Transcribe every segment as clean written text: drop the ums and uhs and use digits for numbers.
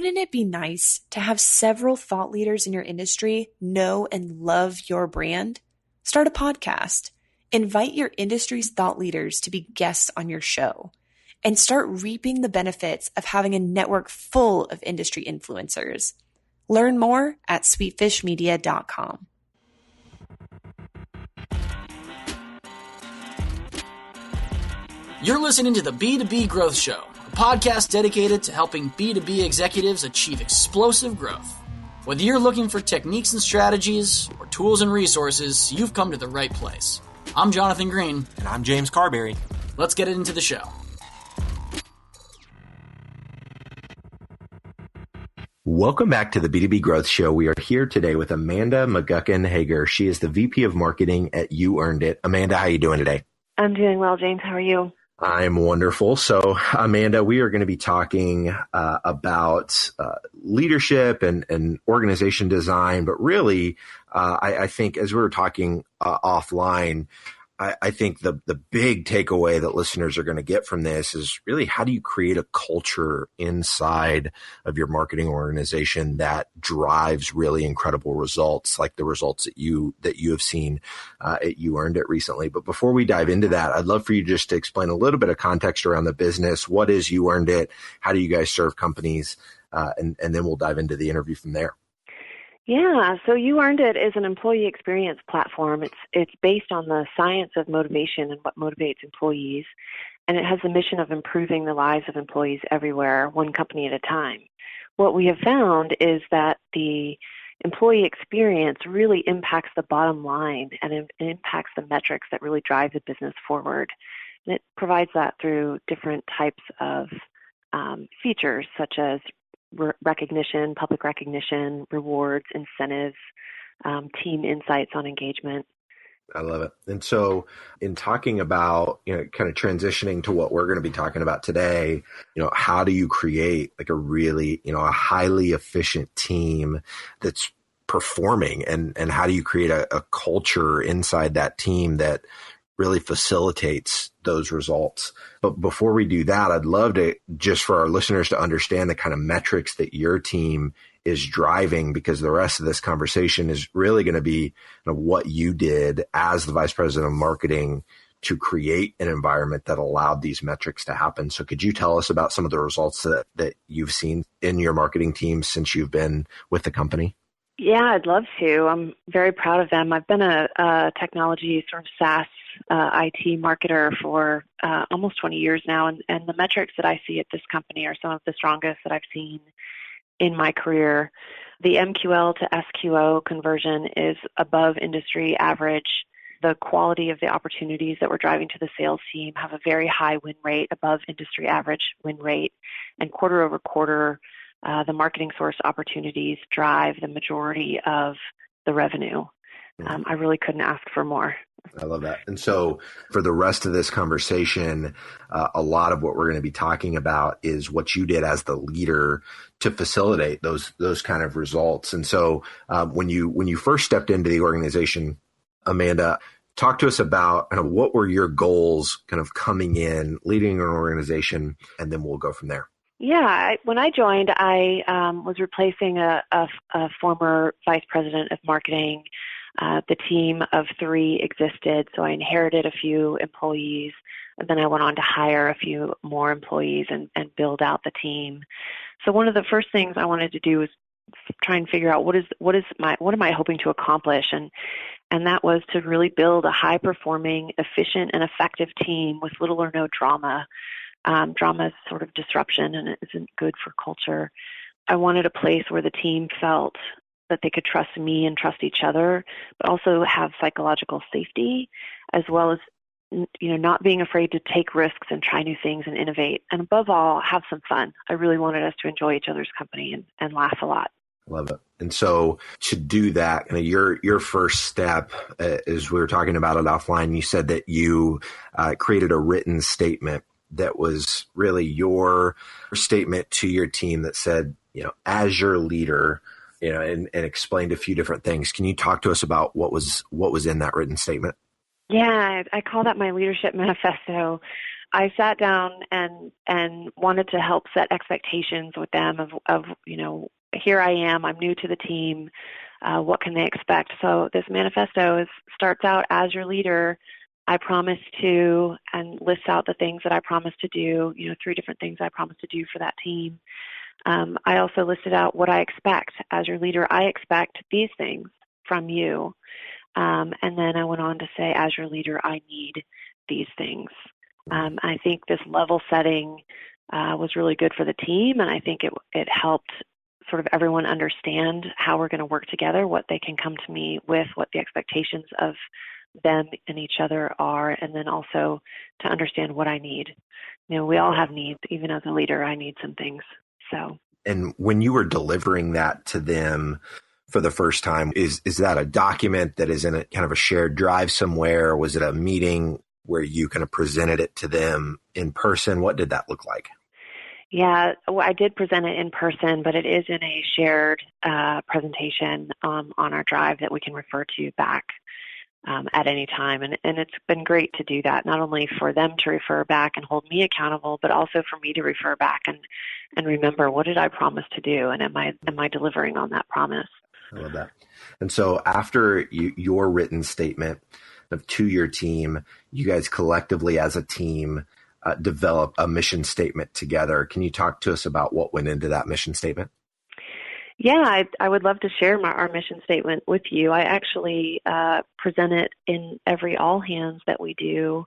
wouldn't it be nice to have several thought leaders in your industry know and love your brand? Start a podcast. Invite your industry's thought leaders to be guests on your show, and start reaping the benefits of having a network full of industry influencers. Learn more at sweetfishmedia.com. You're listening to the B2B Growth Show, a podcast dedicated to helping B2B executives achieve explosive growth. Whether you're looking for techniques and strategies or tools and resources, you've come to the right place. I'm Jonathan Green. And I'm James Carberry. Let's get into the show. Welcome back to the B2B Growth Show. We are here today with Amanda McGuckin Hager. She is the VP of Marketing at YouEarnedIt. Amanda, how are you doing today? I'm doing well, James. How are you? I'm wonderful. So, Amanda, we are going to be talking about leadership and organization design, but really, I think as we were talking offline, I think the big takeaway that listeners are going to get from this is really, how do you create a culture inside of your marketing organization that drives really incredible results, like the results that you have seen at YouEarnedIt recently. But before we dive into that, I'd love for you just to explain a little bit of context around the business. What is YouEarnedIt? How do you guys serve companies? And then we'll dive into the interview from there. Yeah, so YouEarnedIt is an employee experience platform. It's based on the science of motivation and what motivates employees, and it has the mission of improving the lives of employees everywhere, one company at a time. What we have found is that the employee experience really impacts the bottom line, and it impacts the metrics that really drive the business forward. And it provides that through different types of features, such as recognition, public recognition, rewards, incentives, team insights on engagement. I love it. And so in talking about, kind of transitioning to what we're going to be talking about today, how do you create like a really, a highly efficient team that's performing, and how do you create a culture inside that team that really facilitates those results? But before we do that, I'd love to, just for our listeners to understand the kind of metrics that your team is driving, because the rest of this conversation is really going to be what you did as the Vice President of Marketing to create an environment that allowed these metrics to happen. So could you tell us about some of the results that you've seen in your marketing team since you've been with the company? Yeah, I'd love to. I'm very proud of them. I've been a technology sort of SaaS IT marketer for almost 20 years now, and the metrics that I see at this company are some of the strongest that I've seen in my career. The MQL to SQO conversion is above industry average. The quality of the opportunities that we're driving to the sales team have a very high win rate, above industry average win rate, and quarter over quarter, the marketing source opportunities drive the majority of the revenue. I really couldn't ask for more. I love that. And so for the rest of this conversation, a lot of what we're going to be talking about is what you did as the leader to facilitate those kind of results. And so when you first stepped into the organization, Amanda, talk to us about kind of what were your goals kind of coming in, leading an organization, and then we'll go from there. Yeah, when I joined, I was replacing a former vice president of marketing. The team of 3 existed, so I inherited a few employees, and then I went on to hire a few more employees and build out the team. So one of the first things I wanted to do was try and figure out what am I hoping to accomplish, and that was to really build a high-performing, efficient, and effective team with little or no drama. Drama is sort of disruption, and it isn't good for culture. I wanted a place where the team felt that they could trust me and trust each other, but also have psychological safety, as well as, not being afraid to take risks and try new things and innovate. And above all, have some fun. I really wanted us to enjoy each other's company and laugh a lot. Love it. And so to do that, your first step, as we were talking about it offline, you said that you created a written statement that was really your statement to your team that said, as your leader, and explained a few different things. Can you talk to us about what was in that written statement? Yeah, I call that my leadership manifesto. I sat down and wanted to help set expectations with them of here I am, I'm new to the team, what can they expect? So this manifesto starts out, as your leader, I promise to, and lists out the things that I promise to do, 3 different things I promise to do for that team. I also listed out what I expect. As your leader, I expect these things from you. And then I went on to say, as your leader, I need these things. I think this level setting was really good for the team, and I think it helped sort of everyone understand how we're going to work together, what they can come to me with, what the expectations of them and each other are, and then also to understand what I need. We all have needs. Even as a leader, I need some things. So. And when you were delivering that to them for the first time, is that a document that is in a kind of a shared drive somewhere? Or was it a meeting where you kind of presented it to them in person? What did that look like? Yeah, well, I did present it in person, but it is in a shared presentation on our drive that we can refer to back at any time. And it's been great to do that, not only for them to refer back and hold me accountable, but also for me to refer back and remember, what did I promise to do? And am I delivering on that promise? I love that. And so after your written statement to your team, you guys collectively as a team develop a mission statement together. Can you talk to us about what went into that mission statement? Yeah, I would love to share our mission statement with you. I actually present it in every all hands that we do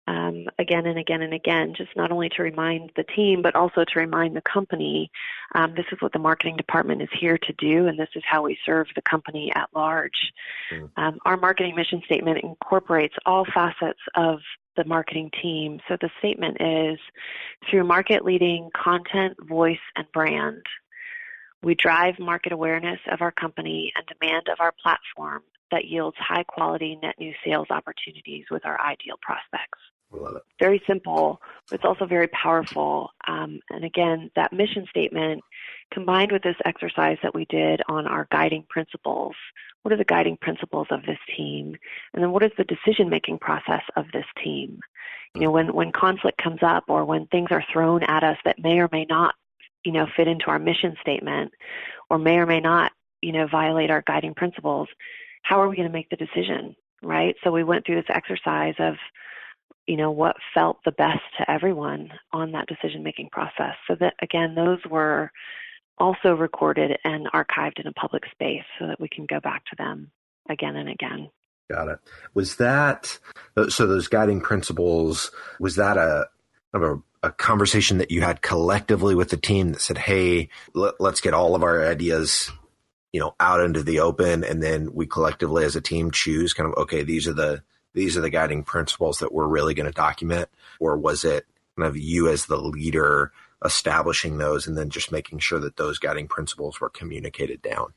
again and again and again, just not only to remind the team, but also to remind the company, this is what the marketing department is here to do, and this is how we serve the company at large. Our marketing mission statement incorporates all facets of the marketing team. So the statement is, through market-leading content, voice, and brand, we drive market awareness of our company and demand of our platform that yields high-quality net new sales opportunities with our ideal prospects. I love it. Very simple, but it's also very powerful. And again, that mission statement combined with this exercise that we did on our guiding principles. What are the guiding principles of this team? And then what is the decision-making process of this team? When conflict comes up or when things are thrown at us that may or may not, fit into our mission statement or may not, violate our guiding principles, how are we going to make the decision, right? So we went through this exercise of, what felt the best to everyone on that decision-making process. So that, again, those were also recorded and archived in a public space so that we can go back to them again and again. Got it. Was that, so those guiding principles, was that a conversation that you had collectively with the team that said, hey, let's get all of our ideas, out into the open, and then we collectively as a team choose kind of, okay, these are the guiding principles that we're really going to document? Or was it kind of you as the leader establishing those and then just making sure that those guiding principles were communicated down?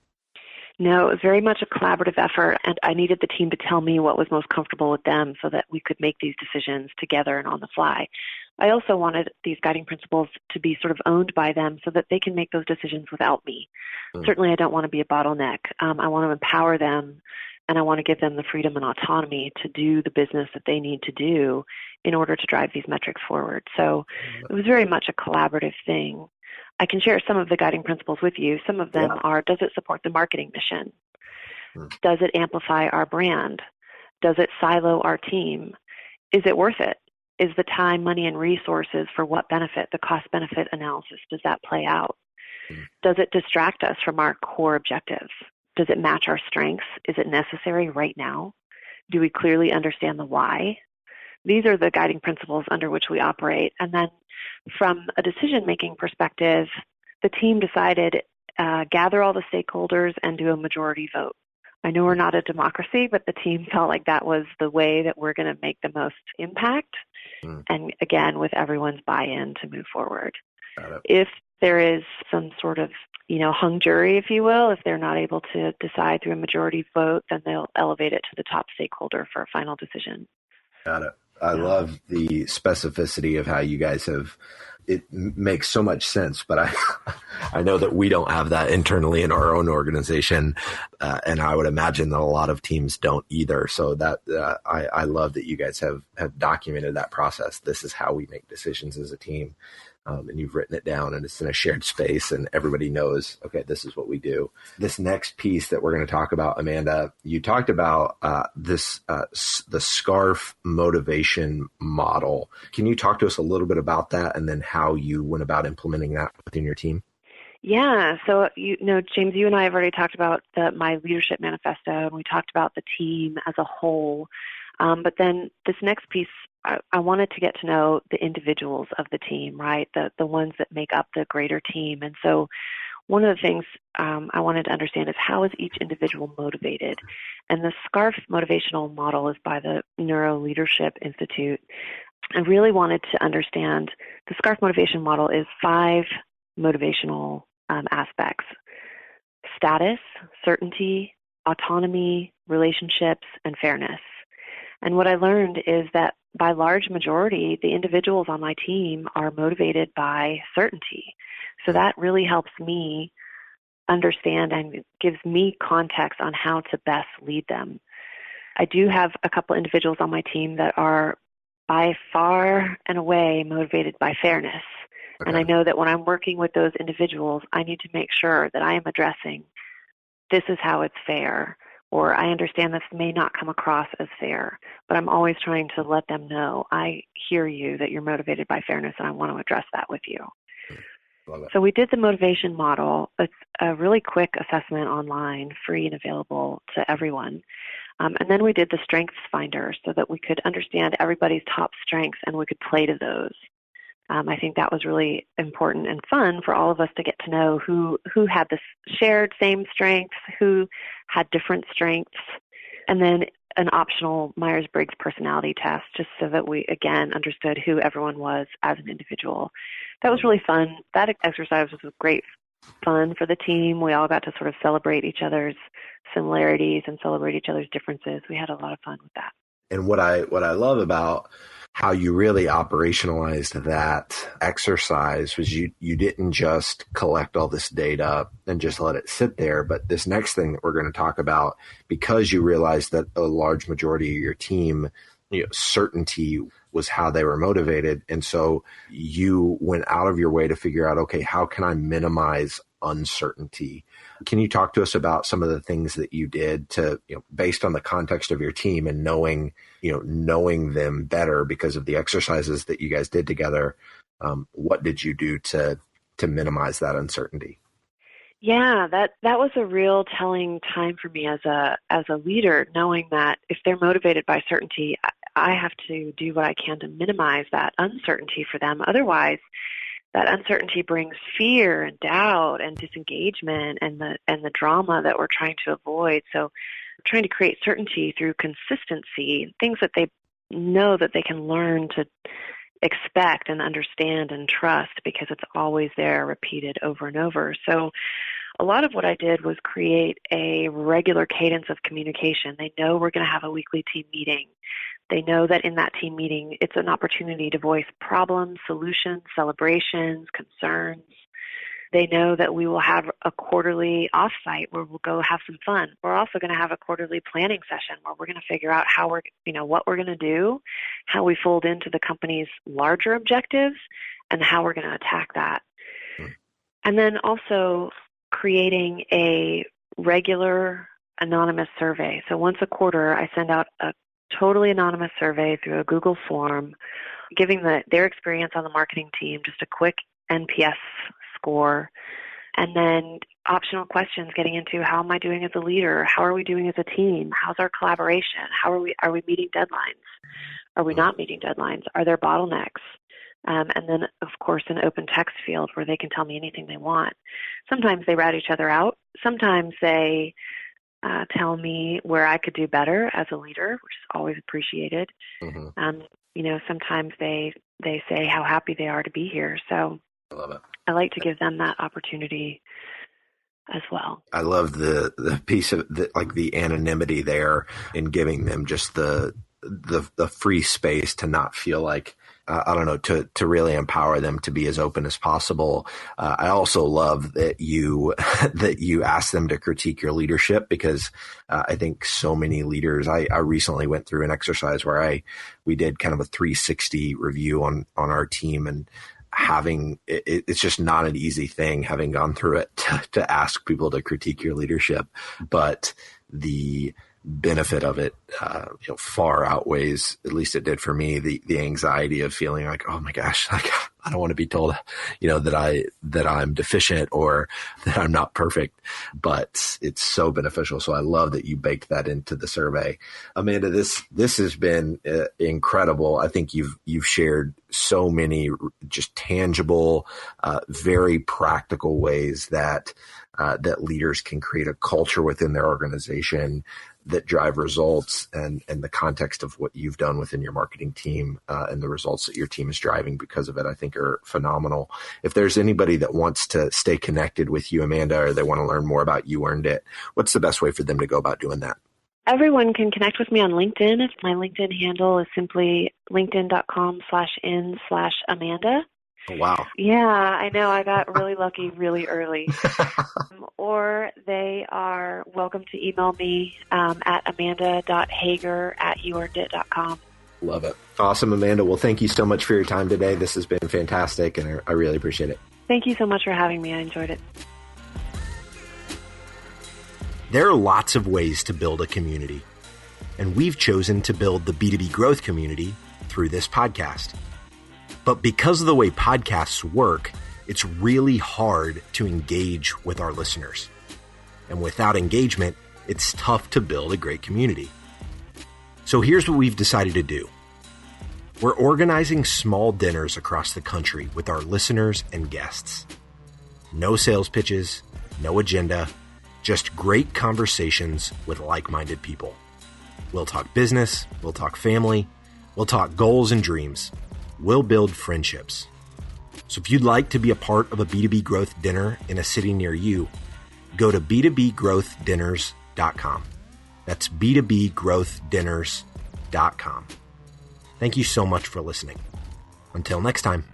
No, it was very much a collaborative effort, and I needed the team to tell me what was most comfortable with them so that we could make these decisions together and on the fly. I also wanted these guiding principles to be sort of owned by them so that they can make those decisions without me. Certainly, I don't want to be a bottleneck. I want to empower them, and I want to give them the freedom and autonomy to do the business that they need to do in order to drive these metrics forward. So it was very much a collaborative thing. I can share some of the guiding principles with you. Some of them are, does it support the marketing mission? Does it amplify our brand? Does it silo our team? Is it worth it? Is the time, money, and resources for what benefit, the cost-benefit analysis, does that play out? Does it distract us from our core objectives? Does it match our strengths? Is it necessary right now? Do we clearly understand the why? These are the guiding principles under which we operate. And then from a decision-making perspective, the team decided, gather all the stakeholders and do a majority vote. I know we're not a democracy, but the team felt like that was the way that we're going to make the most impact. And again, with everyone's buy-in to move forward. If there is some sort of, hung jury, if you will, if they're not able to decide through a majority vote, then they'll elevate it to the top stakeholder for a final decision. Got it. I love the specificity of how you guys have it makes so much sense, but I know that we don't have that internally in our own organization. And I would imagine that a lot of teams don't either. So that I love that you guys have documented that process. This is how we make decisions as a team. And you've written it down, and it's in a shared space, and everybody knows, okay, this is what we do. This next piece that we're going to talk about, Amanda, you talked about the SCARF motivation model. Can you talk to us a little bit about that, and then how you went about implementing that within your team? Yeah. So, James, you and I have already talked about my leadership manifesto, and we talked about the team as a whole. But then this next piece, I wanted to get to know the individuals of the team, right? The ones that make up the greater team. And so one of the things I wanted to understand is, how is each individual motivated? And the SCARF motivational model is by the Neuro Leadership Institute. I really wanted to understand the SCARF motivation model is 5 motivational aspects: status, certainty, autonomy, relationships, and fairness. And what I learned is that by large majority, the individuals on my team are motivated by certainty. So that really helps me understand and gives me context on how to best lead them. I do have a couple individuals on my team that are by far and away motivated by fairness. Okay. And I know that when I'm working with those individuals, I need to make sure that I am addressing, this is how it's fair. Or I understand this may not come across as fair, but I'm always trying to let them know, I hear you, that you're motivated by fairness, and I want to address that with you. Love it. So we did the motivation model. It's a really quick assessment online, free and available to everyone. And then we did the strengths finder so that we could understand everybody's top strengths and we could play to those. I think that was really important and fun for all of us to get to know who had this shared same strengths, who had different strengths, and then an optional Myers-Briggs personality test, just so that we, again, understood who everyone was as an individual. That was really fun. That exercise was great fun for the team. We all got to sort of celebrate each other's similarities and celebrate each other's differences. We had a lot of fun with that. And what I love about how you really operationalized that exercise was you didn't just collect all this data and just let it sit there. But this next thing that we're going to talk about, because you realized that a large majority of your team, certainty was how they were motivated. And so you went out of your way to figure out, okay, how can I minimize uncertainty? Can you talk to us about some of the things that you did to, based on the context of your team and knowing them better because of the exercises that you guys did together? What did you do to minimize that uncertainty? Yeah, that was a real telling time for me as a leader, knowing that if they're motivated by certainty, I have to do what I can to minimize that uncertainty for them. Otherwise, that uncertainty brings fear and doubt and disengagement and the drama that we're trying to avoid. So trying to create certainty through consistency, things that they know that they can learn to expect and understand and trust because it's always there, repeated over and over. So a lot of what I did was create a regular cadence of communication. They know we're going to have a weekly team meeting. They know that in that team meeting, it's an opportunity to voice problems, solutions, celebrations, concerns. They know that we will have a quarterly offsite where we'll go have some fun. We're also going to have a quarterly planning session where we're going to figure out how what we're going to do, how we fold into the company's larger objectives, and how we're going to attack that. And then also creating a regular anonymous survey. So once a quarter, I send out a totally anonymous survey through a Google form, giving their experience on the marketing team just a quick NPS score, and then optional questions getting into how am I doing as a leader? How are we doing as a team? How's our collaboration? Are we meeting deadlines? Are we not meeting deadlines? Are there bottlenecks? And then, of course, an open text field where they can tell me anything they want. Sometimes they rat each other out. Sometimes they tell me where I could do better as a leader, which is always appreciated. Mm-hmm. Sometimes they say how happy they are to be here. So I love it. I like to give them that opportunity as well. I love the piece of the anonymity there and giving them just the free space to not feel like I don't know, to really empower them to be as open as possible. I also love that you ask them to critique your leadership, because I think so many leaders, I recently went through an exercise where we did kind of a 360 review on our team, and it's just not an easy thing, having gone through it, to ask people to critique your leadership, but the benefit of it far outweighs, at least it did for me, the anxiety of feeling like, oh my gosh, like I don't want to be told that I'm deficient or that I'm not perfect. But it's so beneficial. So I love that you baked that into the survey. Amanda, this has been incredible. I think you've shared so many just tangible, very practical ways that leaders can create a culture within their organization that drive results, and the context of what you've done within your marketing team and the results that your team is driving because of it, I think are phenomenal. If there's anybody that wants to stay connected with you, Amanda, or they want to learn more about You Earned It, what's the best way for them to go about doing that? Everyone can connect with me on LinkedIn. My LinkedIn handle is simply linkedin.com/in/Amanda. Oh, wow. Yeah, I know. I got really lucky really early. Or they are welcome to email me at amanda.hager@youearnedit.com. Love it. Awesome, Amanda. Well, thank you so much for your time today. This has been fantastic, and I really appreciate it. Thank you so much for having me. I enjoyed it. There are lots of ways to build a community, and we've chosen to build the B2B growth community through this podcast. But because of the way podcasts work, it's really hard to engage with our listeners. And without engagement, it's tough to build a great community. So here's what we've decided to do. We're organizing small dinners across the country with our listeners and guests. No sales pitches, no agenda, just great conversations with like-minded people. We'll talk business, we'll talk family, we'll talk goals and dreams. We'll build friendships. So if you'd like to be a part of a B2B growth dinner in a city near you, go to b2bgrowthdinners.com. That's b2bgrowthdinners.com. Thank you so much for listening. Until next time.